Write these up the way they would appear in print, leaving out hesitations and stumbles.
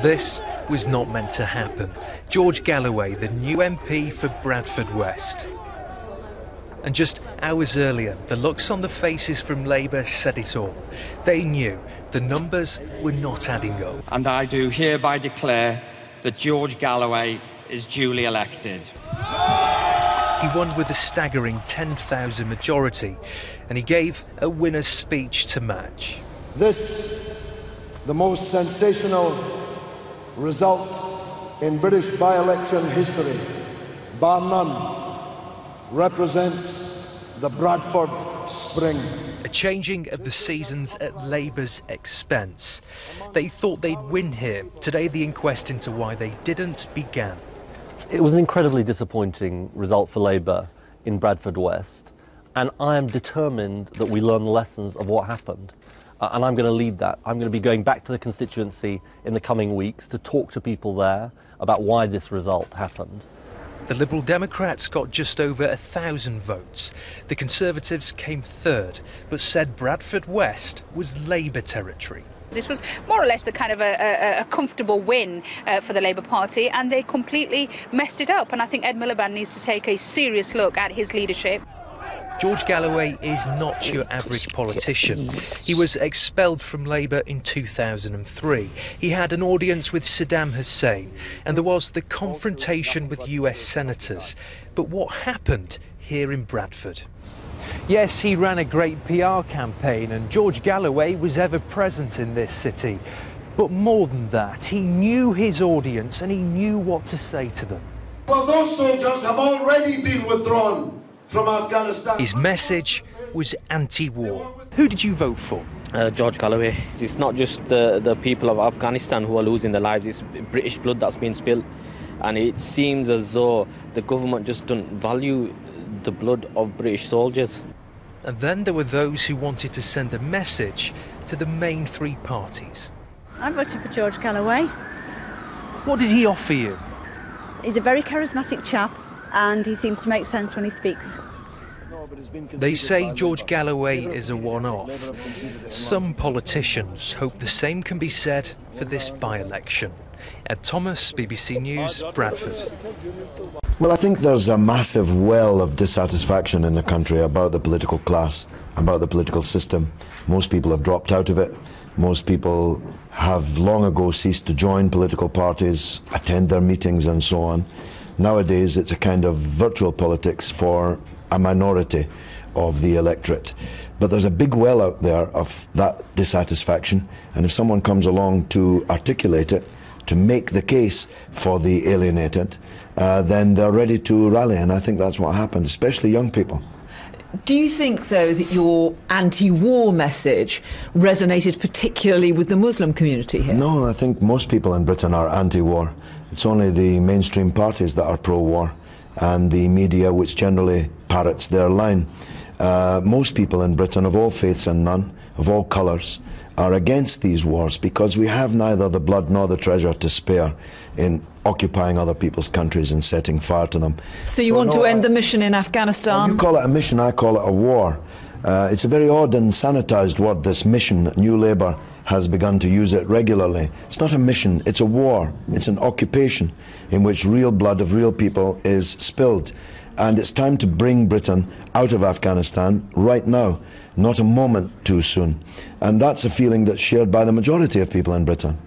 This was not meant to happen. George Galloway, the new MP for Bradford West. And just hours earlier, the looks on the faces from Labour said it all. They knew the numbers were not adding up. And I do hereby declare that George Galloway is duly elected. He won with a staggering 10,000 majority, and he gave a winner's speech to match. This, the most sensational result in British by-election history, bar none, represents the Bradford Spring. A changing of the seasons at Labour's expense. They thought they'd win here. Today the inquest into why they didn't began. It was an incredibly disappointing result for Labour in Bradford West, and I am determined that we learn the lessons of what happened. And I'm going to lead that. I'm going to be going back to the constituency in the coming weeks to talk to people there about why this result happened. The Liberal Democrats got just over 1,000 votes. The Conservatives came third, but said Bradford West was Labour territory. This was more or less a kind of a comfortable win for the Labour Party, and they completely messed it up. And I think Ed Miliband needs to take a serious look at his leadership. George Galloway is not your average politician. He was expelled from Labour in 2003. He had an audience with Saddam Hussein, and there was the confrontation with US senators. But what happened here in Bradford? Yes, he ran a great PR campaign, and George Galloway was ever present in this city. But more than that, he knew his audience and he knew what to say to them. Well, those soldiers have already been withdrawn from Afghanistan. His message was anti-war. Who did you vote for? George Galloway. It's not just the people of Afghanistan who are losing their lives, it's British blood that's been spilled. And it seems as though the government just doesn't value the blood of British soldiers. And then there were those who wanted to send a message to the main three parties. I voted for George Galloway. What did he offer you? He's a very charismatic chap, and he seems to make sense when he speaks. They say George Galloway is a one-off. Some politicians hope the same can be said for this by-election. Ed Thomas, BBC News, Bradford. Well, I think there's a massive well of dissatisfaction in the country about the political class, about the political system. Most people have dropped out of it. Most people have long ago ceased to join political parties, attend their meetings and so on. Nowadays, it's a kind of virtual politics for a minority of the electorate. But there's a big well out there of that dissatisfaction, and if someone comes along to articulate it, to make the case for the alienated, then they're ready to rally, and I think that's what happened, especially young people. Do you think, though, that your anti-war message resonated particularly with the Muslim community here? No, I think most people in Britain are anti-war. It's only the mainstream parties that are pro-war, and the media which generally parrots their line. Most people in Britain, of all faiths and none, of all colours, are against these wars because we have neither the blood nor the treasure to spare in occupying other people's countries and setting fire to them. So you want to end the mission in Afghanistan? You call it a mission, I call it a war. It's a very odd and sanitised word, this mission. New Labour has begun to use it regularly. It's not a mission, it's a war. It's an occupation in which real blood of real people is spilled. And it's time to bring Britain out of Afghanistan right now, not a moment too soon. And that's a feeling that's shared by the majority of people in Britain.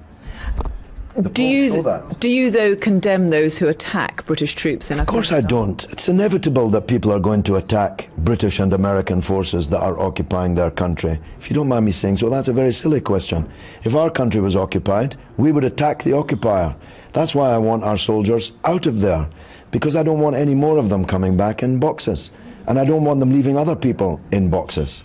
Do you, though, condemn those who attack British troops in Afghanistan? Of course I don't. It's inevitable that people are going to attack British and American forces that are occupying their country. If you don't mind me saying so, that's a very silly question. If our country was occupied, we would attack the occupier. That's why I want our soldiers out of there, because I don't want any more of them coming back in boxes. And I don't want them leaving other people in boxes.